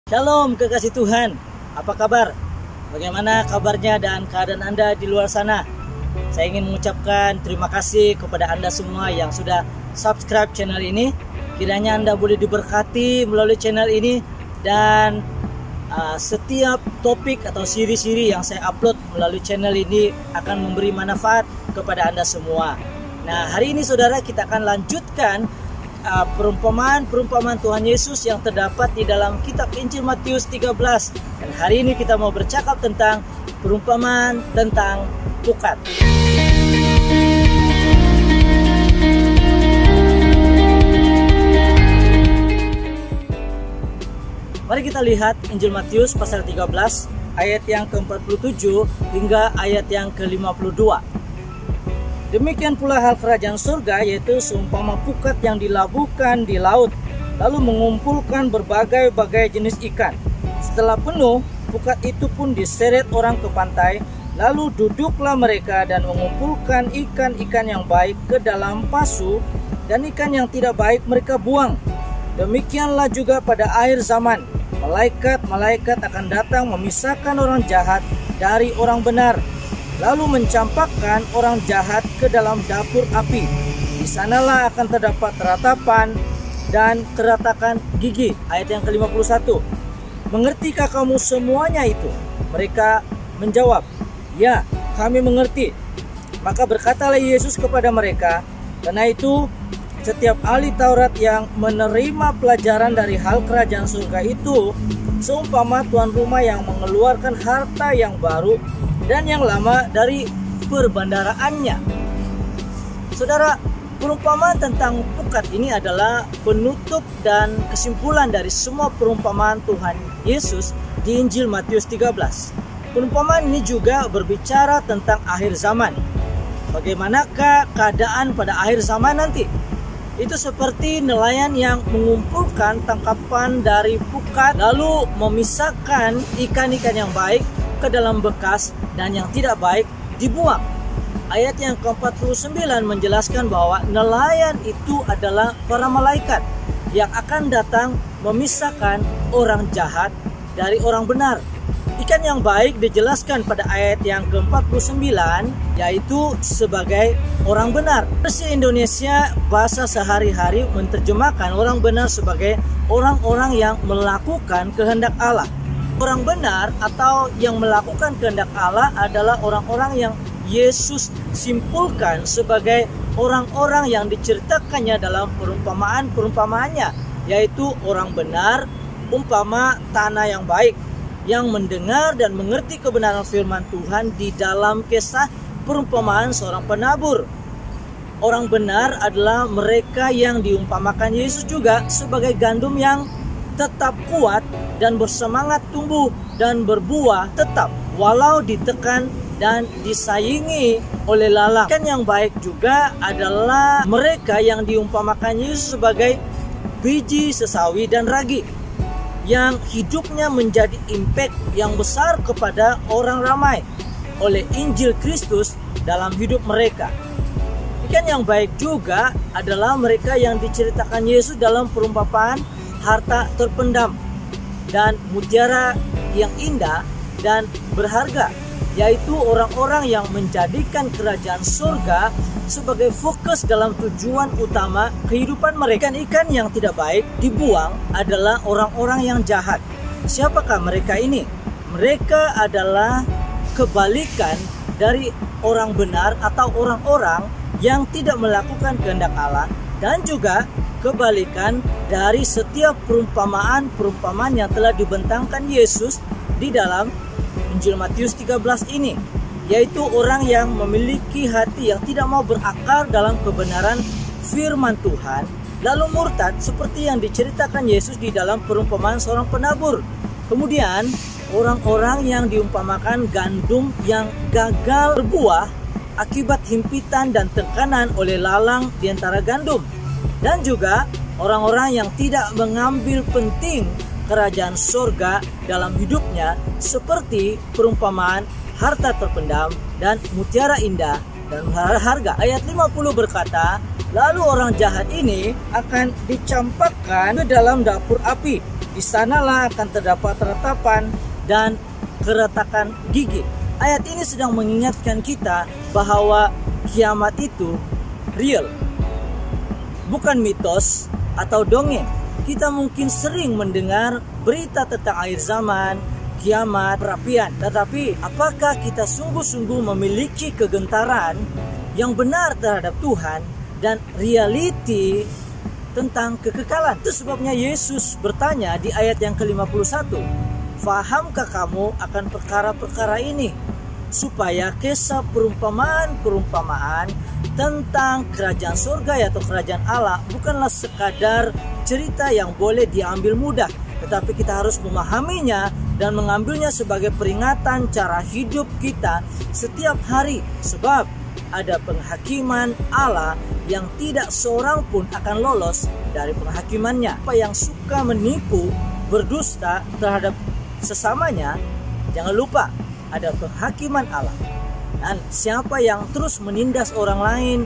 Shalom kekasih Tuhan, apa kabar? Bagaimana kabarnya dan keadaan Anda di luar sana? Saya ingin mengucapkan terima kasih kepada Anda semua yang sudah subscribe channel ini. Kiranya Anda boleh diberkati melalui channel ini. Dan setiap topik atau siri-siri yang saya upload melalui channel ini akan memberi manfaat kepada Anda semua. Nah, hari ini saudara, kita akan lanjutkan perumpamaan Tuhan Yesus yang terdapat di dalam kitab Injil Matius 13. Dan hari ini kita mau bercakap tentang perumpamaan tentang pukat. Mari kita lihat Injil Matius pasal 13 ayat yang ke-47 hingga ayat yang ke-52. Demikian pula hal kerajaan surga, yaitu seumpama pukat yang dilabuhkan di laut, lalu mengumpulkan berbagai-bagai jenis ikan. Setelah penuh, pukat itu pun diseret orang ke pantai, lalu duduklah mereka dan mengumpulkan ikan-ikan yang baik ke dalam pasu, dan ikan yang tidak baik mereka buang. Demikianlah juga pada akhir zaman, malaikat-malaikat akan datang memisahkan orang jahat dari orang benar, lalu mencampakkan orang jahat ke dalam dapur api. Di sanalah akan terdapat ratapan dan keratakan gigi. Ayat yang ke-51. Mengertikah kamu semuanya itu? Mereka menjawab, ya, kami mengerti. Maka berkatalah Yesus kepada mereka, karena itu setiap ahli Taurat yang menerima pelajaran dari hal kerajaan surga itu seumpama tuan rumah yang mengeluarkan harta yang baru dan yang lama dari perbandaraannya. Saudara, perumpamaan tentang pukat ini adalah penutup dan kesimpulan dari semua perumpamaan Tuhan Yesus di Injil Matius 13. Perumpamaan ini juga berbicara tentang akhir zaman. Bagaimanakah keadaan pada akhir zaman nanti? Itu seperti nelayan yang mengumpulkan tangkapan dari pukat, lalu memisahkan ikan-ikan yang baik ke dalam bekas dan yang tidak baik dibuang. Ayat yang ke-49 menjelaskan bahwa nelayan itu adalah para malaikat yang akan datang memisahkan orang jahat dari orang benar. Ikan yang baik dijelaskan pada ayat yang ke-49, yaitu sebagai orang benar. Versi Indonesia bahasa sehari-hari menerjemahkan orang benar sebagai orang-orang yang melakukan kehendak Allah. Orang benar atau yang melakukan kehendak Allah adalah orang-orang yang Yesus simpulkan sebagai orang-orang yang diceritakannya dalam perumpamaannya, yaitu orang benar umpama tanah yang baik, yang mendengar dan mengerti kebenaran firman Tuhan di dalam kisah perumpamaan seorang penabur. Orang benar adalah mereka yang diumpamakan Yesus juga sebagai gandum yang tetap kuat dan bersemangat tumbuh dan berbuah tetap walau ditekan dan disaingi oleh lalat. Ikan yang baik juga adalah mereka yang diumpamakan Yesus sebagai biji sesawi dan ragi, yang hidupnya menjadi impact yang besar kepada orang ramai oleh Injil Kristus dalam hidup mereka. Ikan yang baik juga adalah mereka yang diceritakan Yesus dalam perumpamaan harta terpendam dan mutiara yang indah dan berharga, yaitu orang-orang yang menjadikan kerajaan surga sebagai fokus dalam tujuan utama kehidupan mereka. Ikan yang tidak baik dibuang adalah orang-orang yang jahat. Siapakah mereka ini? Mereka adalah kebalikan dari orang benar atau orang-orang yang tidak melakukan kehendak Allah, dan juga kebalikan dari setiap perumpamaan yang telah dibentangkan Yesus di dalam Injil Matius 13 ini, yaitu orang yang memiliki hati yang tidak mau berakar dalam kebenaran firman Tuhan, lalu murtad seperti yang diceritakan Yesus di dalam perumpamaan seorang penabur. Kemudian orang-orang yang diumpamakan gandum yang gagal berbuah akibat himpitan dan tekanan oleh lalang di antara gandum, dan juga orang-orang yang tidak mengambil penting kerajaan surga dalam hidupnya seperti perumpamaan harta terpendam dan mutiara indah dan berharga. Ayat 50 berkata, lalu orang jahat ini akan dicampakkan ke dalam dapur api. Di sanalah akan terdapat ratapan dan keretakan gigi. Ayat ini sedang mengingatkan kita bahwa kiamat itu real, bukan mitos atau dongeng. Kita mungkin sering mendengar berita tentang akhir zaman, kiamat, perapian. Tetapi apakah kita sungguh-sungguh memiliki kegentaran yang benar terhadap Tuhan dan realiti tentang kekekalan? Itu sebabnya Yesus bertanya di ayat yang ke-51, "Fahamkah kamu akan perkara-perkara ini? Supaya kisah perumpamaan-perumpamaan tentang kerajaan surga atau kerajaan Allah bukanlah sekadar cerita yang boleh diambil mudah, tetapi kita harus memahaminya dan mengambilnya sebagai peringatan cara hidup kita setiap hari. Sebab ada penghakiman Allah yang tidak seorang pun akan lolos dari penghakimannya." Siapa yang suka menipu, berdusta terhadap sesamanya, jangan lupa ada penghakiman Allah. Dan siapa yang terus menindas orang lain,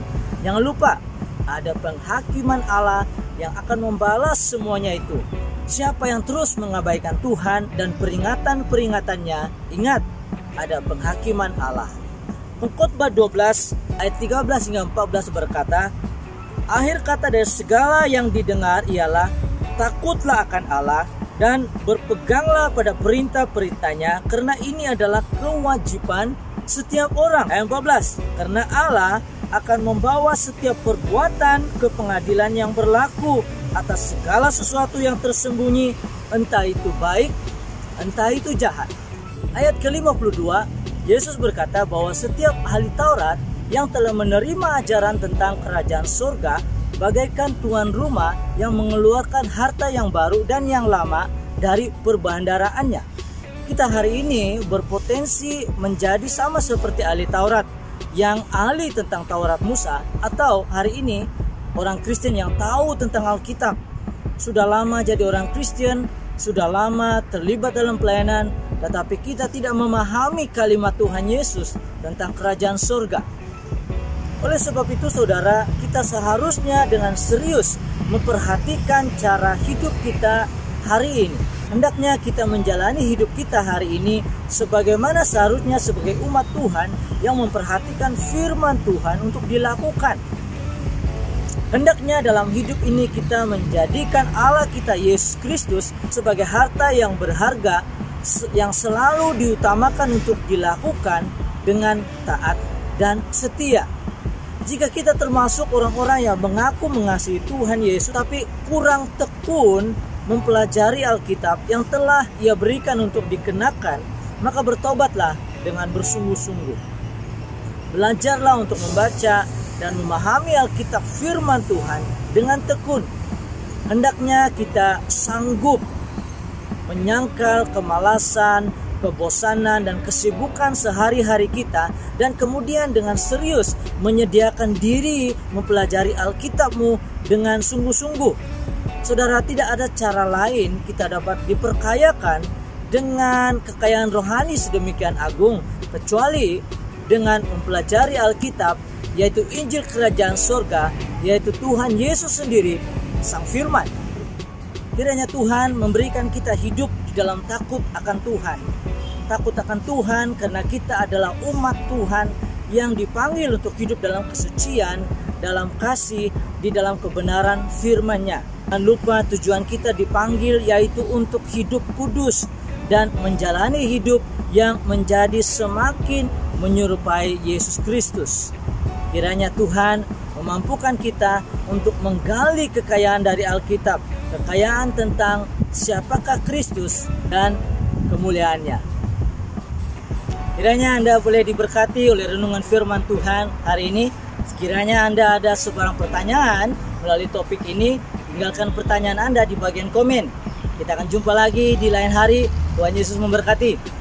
jangan lupa ada penghakiman Allah yang akan membalas semuanya itu. Siapa yang terus mengabaikan Tuhan dan peringatan-peringatannya, ingat ada penghakiman Allah. Pengkhotbah 12 ayat 13 hingga 14 berkata, "Akhir kata dari segala yang didengar ialah takutlah akan Allah dan berpeganglah pada perintah-perintahnya, karena ini adalah kewajiban setiap orang." Ayat 14, "Karena Allah akan membawa setiap perbuatan ke pengadilan yang berlaku atas segala sesuatu yang tersembunyi, entah itu baik, entah itu jahat." Ayat ke-52, Yesus berkata bahwa setiap ahli Taurat yang telah menerima ajaran tentang kerajaan surga bagaikan tuan rumah yang mengeluarkan harta yang baru dan yang lama dari perbandaraannya. Kita hari ini berpotensi menjadi sama seperti ahli Taurat yang ahli tentang Taurat Musa, atau hari ini orang Kristen yang tahu tentang Alkitab, sudah lama jadi orang Kristen, sudah lama terlibat dalam pelayanan, tetapi kita tidak memahami kalimat Tuhan Yesus tentang kerajaan surga. Oleh sebab itu saudara, kita seharusnya dengan serius memperhatikan cara hidup kita hari ini. Hendaknya kita menjalani hidup kita hari ini sebagaimana seharusnya sebagai umat Tuhan yang memperhatikan firman Tuhan untuk dilakukan. Hendaknya dalam hidup ini kita menjadikan Allah kita Yesus Kristus sebagai harta yang berharga yang selalu diutamakan untuk dilakukan dengan taat dan setia. Jika kita termasuk orang-orang yang mengaku mengasihi Tuhan Yesus tapi kurang tekun mempelajari Alkitab yang telah Ia berikan untuk dikenakan, maka bertobatlah dengan bersungguh-sungguh. Belajarlah untuk membaca dan memahami Alkitab firman Tuhan dengan tekun. Hendaknya kita sanggup menyangkal kemalasan, kebosanan, dan kesibukan sehari-hari kita, dan kemudian dengan serius menyediakan diri mempelajari Alkitabmu dengan sungguh-sungguh. Saudara, tidak ada cara lain kita dapat diperkayakan dengan kekayaan rohani sedemikian agung kecuali dengan mempelajari Alkitab, yaitu Injil Kerajaan Surga, yaitu Tuhan Yesus sendiri, Sang Firman. Kiranya Tuhan memberikan kita hidup di dalam takut akan Tuhan. Takut akan Tuhan karena kita adalah umat Tuhan yang dipanggil untuk hidup dalam kesucian, dalam kasih, di dalam kebenaran firman-Nya. Jangan lupa tujuan kita dipanggil yaitu untuk hidup kudus dan menjalani hidup yang menjadi semakin menyerupai Yesus Kristus. Kiranya Tuhan memampukan kita untuk menggali kekayaan dari Alkitab, kekayaan tentang siapakah Kristus dan kemuliaannya. Kiranya Anda boleh diberkati oleh renungan firman Tuhan hari ini. Sekiranya Anda ada sebarang pertanyaan melalui topik ini, tinggalkan pertanyaan Anda di bagian komen. Kita akan jumpa lagi di lain hari. Tuhan Yesus memberkati.